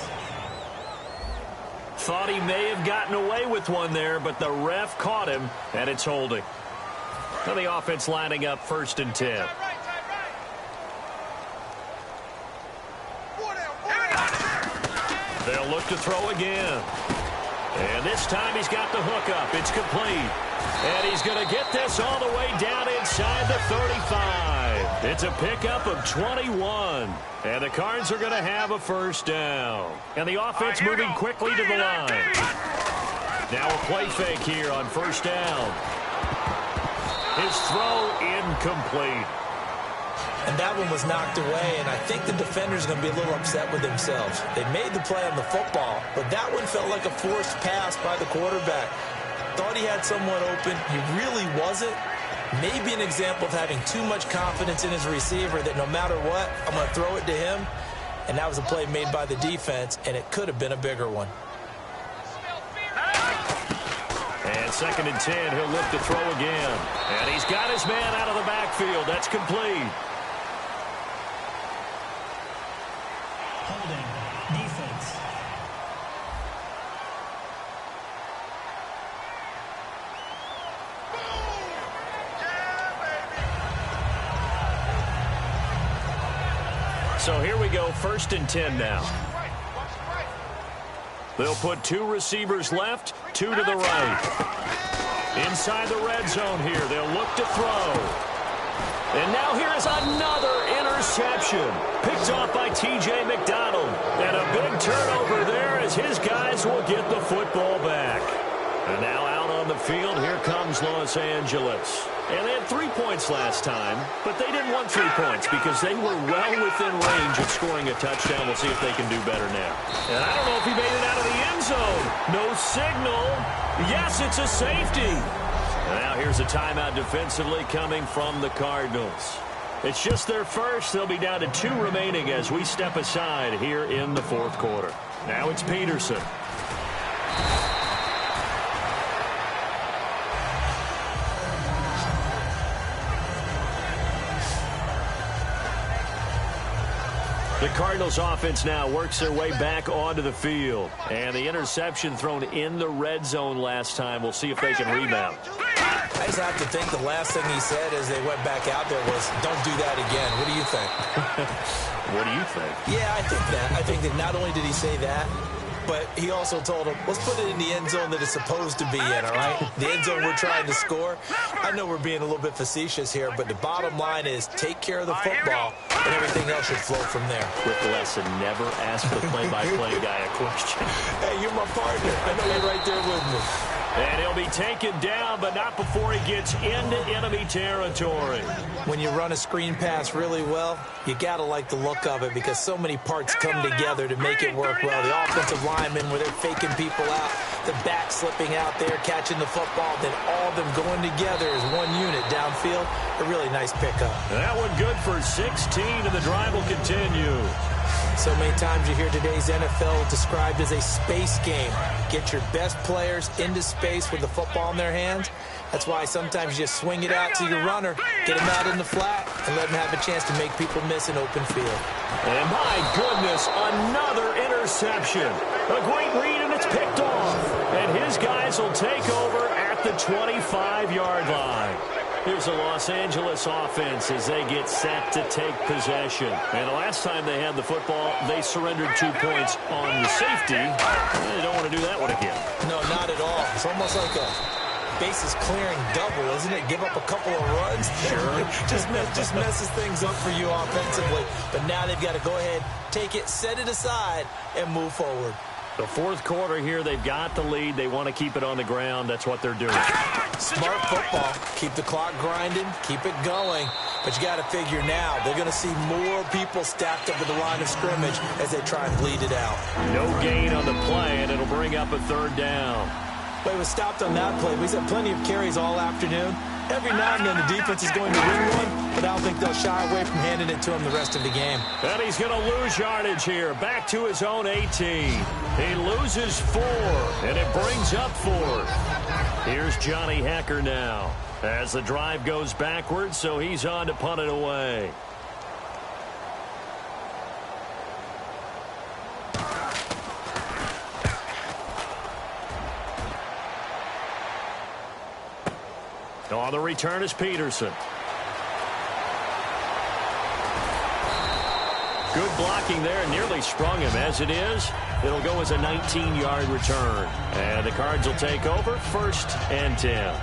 Thought he may have gotten away with one there, but the ref caught him, and it's holding. Now the offense lining up first and 10. They'll look to throw again. And this time he's got the hook up. It's complete. And he's going to get this all the way down inside the 35. It's a pickup of 21. And the Cards are going to have a first down. And the offense moving quickly to the line. Now a play fake here on first down. His throw incomplete. And that one was knocked away, and I think the defender's going to be a little upset with themselves. They made the play on the football, but that one felt like a forced pass by the quarterback. Thought he had someone open. He really wasn't. Maybe an example of having too much confidence in his receiver that no matter what, I'm going to throw it to him. And that was a play made by the defense, and it could have been a bigger one. And second and 10, he'll look to throw again. And he's got his man out of the backfield. That's complete. Holding. Defense. So here we go, first and 10 now. They'll put 2 receivers left, 2 to the right. Inside the red zone here, they'll look to throw. And now here is another interception. Picked off by T.J. McDonald. And a big turnover there as his guys will get the football back. And now out on the field, here comes Los Angeles. And they had 3 points last time, but they didn't want 3 points because they were well within range of scoring a touchdown. We'll see if they can do better now. And I don't know if he made it out of the end zone. No signal. Yes, it's a safety. And now here's a timeout defensively coming from the Cardinals. It's just their first. They'll be down to 2 remaining as we step aside here in the fourth quarter. Now it's Peterson. The Cardinals offense now works their way back onto the field. And the interception thrown in the red zone last time. We'll see if they can rebound. I just have to think the last thing he said as they went back out there was, don't do that again. What do you think? What do you think? Yeah, I think that. I think that not only did he say that, but he also told him, let's put it in the end zone that it's supposed to be in, all right? The end zone we're trying to score. I know we're being a little bit facetious here, but the bottom line is take care of the football, and everything else should flow from there. Quick lesson, never ask the play-by-play guy a question. Hey, you're my partner. I know you're right there with me. And he'll be taken down, but not before he gets into enemy territory. When you run a screen pass really well, you got to like the look of it because so many parts come together to make it work well. The offensive linemen, where they're faking people out, the back slipping out there, catching the football, then all of them going together as one unit downfield. A really nice pickup. That one good for 16, and the drive will continue. So many times you hear today's NFL described as a space game. Get your best players into space with the football in their hands. That's why sometimes you just swing it out to your runner, get him out in the flat, and let him have a chance to make people miss an open field. And my goodness, another interception. A great read, and it's picked off. And his guys will take over at the 25-yard line. Here's the Los Angeles offense as they get set to take possession. And the last time they had the football, they surrendered 2 points on the safety. They don't want to do that one again. No, not at all. It's almost like a bases clearing double, isn't it? Give up a couple of runs. Sure. just messes things up for you offensively. But now they've got to go ahead, take it, set it aside, and move forward. The fourth quarter here, they've got the lead. They want to keep it on the ground. That's what they're doing. Smart football. Keep the clock grinding. Keep it going. But you got to figure now, they're going to see more people stacked up at the line of scrimmage as they try and bleed it out. No gain on the play, and it'll bring up a third down. But he was stopped on that play. He's had plenty of carries all afternoon. Every now and then the defense is going to win one, but I don't think they'll shy away from handing it to him the rest of the game. And he's going to lose yardage here. Back to his own 18. He loses 4, and it brings up 4. Here's Johnny Hecker now as the drive goes backwards, so he's on to punt it away. On the return is Peterson. Good blocking there, nearly sprung him. As it is, it'll go as a 19-yard return. And the Cards will take over, 1st and 10.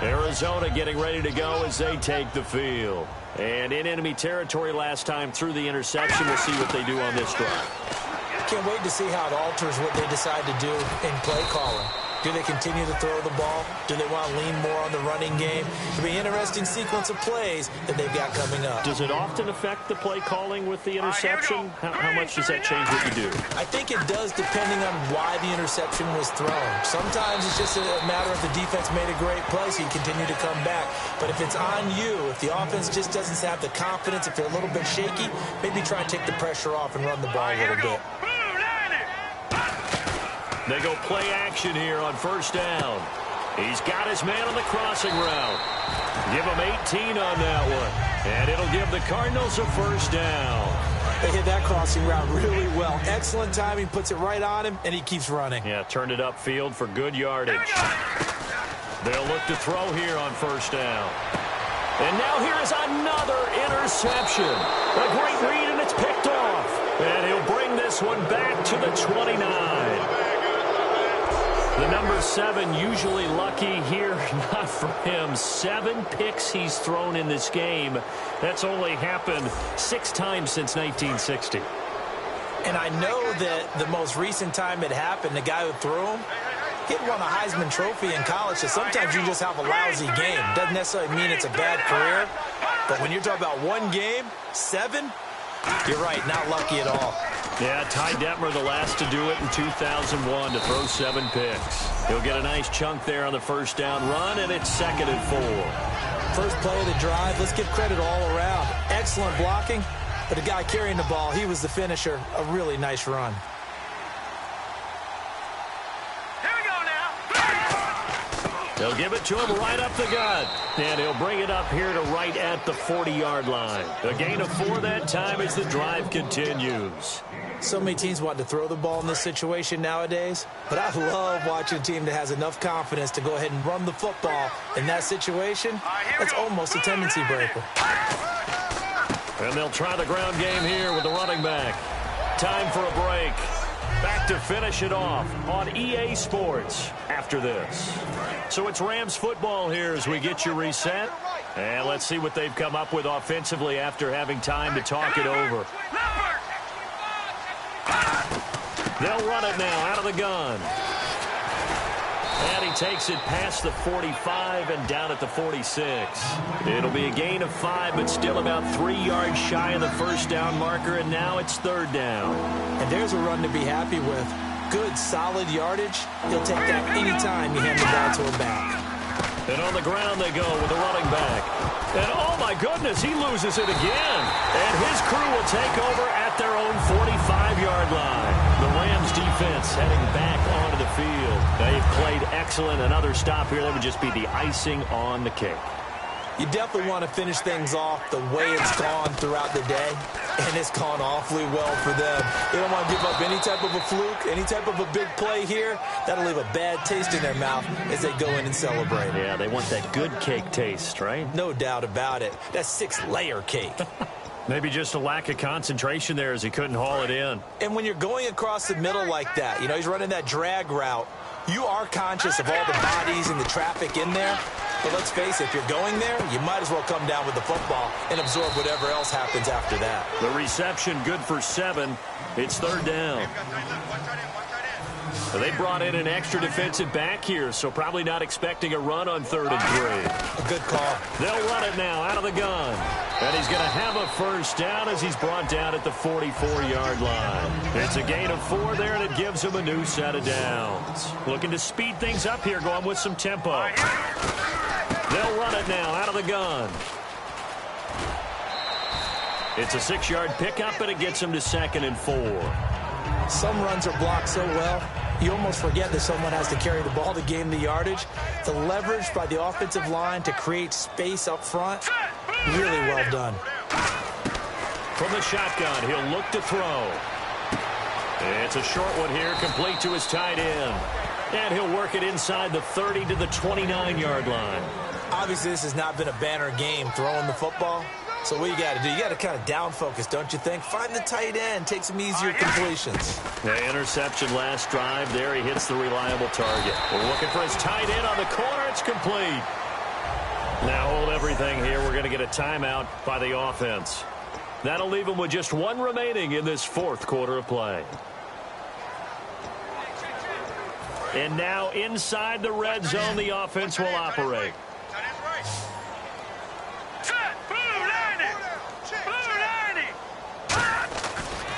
Arizona getting ready to go as they take the field. And in enemy territory last time through the interception. We'll see what they do on this drive. Can't wait to see how it alters what they decide to do in play calling. Do they continue to throw the ball? Do they want to lean more on the running game? It'll be an interesting sequence of plays that they've got coming up. Does it often affect the play calling with the interception? How much does that change what you do? I think it does depending on why the interception was thrown. Sometimes it's just a matter of the defense made a great play, so you continue to come back. But if it's on you, if the offense just doesn't have the confidence, if they're a little bit shaky, maybe try and take the pressure off and run the ball a little bit. They go play action here on 1st down. He's got his man on the crossing route. Give him 18 on that one. And it'll give the Cardinals a 1st down. They hit that crossing route really well. Excellent timing, puts it right on him, and he keeps running. Yeah, turned it upfield for good yardage. They'll look to throw here on 1st down. And now here is another interception. A great read, and it's picked off. And he'll bring this one back to the 29. The number 7 usually lucky here, not for him. 7 picks he's thrown in this game. That's only happened 6 times since 1960. And I know that the most recent time it happened, the guy who threw him, He won a Heisman Trophy in college, so sometimes you just have a lousy game. Doesn't necessarily mean it's a bad career. But when you're talking about one game, 7, you're right, not lucky at all. Yeah, Ty Detmer, the last to do it in 2001 to throw 7 picks. He'll get a nice chunk there on the first down run, and it's 2nd and 4. First play of the drive, let's give credit all around. Excellent blocking, but the guy carrying the ball, he was the finisher. A really nice run. They'll give it to him right up the gut. And he'll bring it up here to right at the 40-yard line. A gain of 4 that time as the drive continues. So many teams want to throw the ball in this situation nowadays, but I love watching a team that has enough confidence to go ahead and run the football in that situation. That's almost a tendency breaker. And they'll try the ground game here with the running back. Time for a break. Back to finish it off on EA Sports after this. So it's Rams football here as we get you reset. And let's see what they've come up with offensively after having time to talk it over. They'll run it now out of the gun. And he takes it past the 45 and down at the 46. It'll be a gain of 5, but still about 3 yards shy of the first down marker, and now it's 3rd down. And there's a run to be happy with. Good, solid yardage. He'll take that anytime you hand the ball to him back. And on the ground they go with the running back. And oh my goodness, he loses it again. And his crew will take over at their own 45-yard line. The Rams defense heading back onto the field. They've played excellent. Another stop here, that would just be the icing on the cake. You definitely want to finish things off the way it's gone throughout the day, and it's gone awfully well for them. They don't want to give up any type of a fluke, any type of a big play here. That'll leave a bad taste in their mouth as they go in and celebrate. Yeah, they want that good cake taste, right? No doubt about it. That's 6-layer cake. Maybe just a lack of concentration there as he couldn't haul it in. And when you're going across the middle like that, you know, he's running that drag route, you are conscious of all the bodies and the traffic in there. But let's face it, if you're going there, you might as well come down with the football and absorb whatever else happens after that. The reception good for 7. It's 3rd down. They brought in an extra defensive back here, so probably not expecting a run on 3rd and 3. A good call. They'll run it now out of the gun. And he's going to have a first down as he's brought down at the 44-yard line. It's a gain of 4 there, and it gives him a new set of downs. Looking to speed things up here, going with some tempo. They'll run it now out of the gun. It's a 6-yard pickup, and it gets him to 2nd and 4. Some runs are blocked so well, you almost forget that someone has to carry the ball to gain the yardage. The leverage by the offensive line to create space up front, really well done. From the shotgun, he'll look to throw. It's a short one here, complete to his tight end. And he'll work it inside the 30 to the 29-yard line. Obviously, this has not been a banner game throwing the football. So what you got to do, you got to kind of down focus, don't you think? Find the tight end, take some easier completions. The interception last drive. There he hits the reliable target. We're looking for his tight end on the corner. It's complete. Now hold everything here. We're going to get a timeout by the offense. That'll leave him with just 1 remaining in this 4th quarter of play. And now inside the red zone, the offense will operate.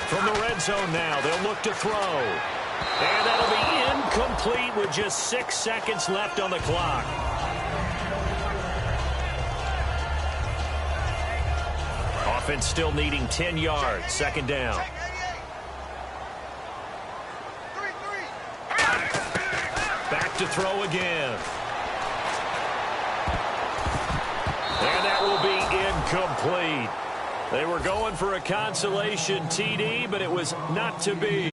From the red zone now, they'll look to throw. And that'll be incomplete with just 6 seconds left on the clock. Offense still needing 10 yards. 2nd down. Back to throw again. And that will be incomplete. They were going for a consolation TD, but it was not to be.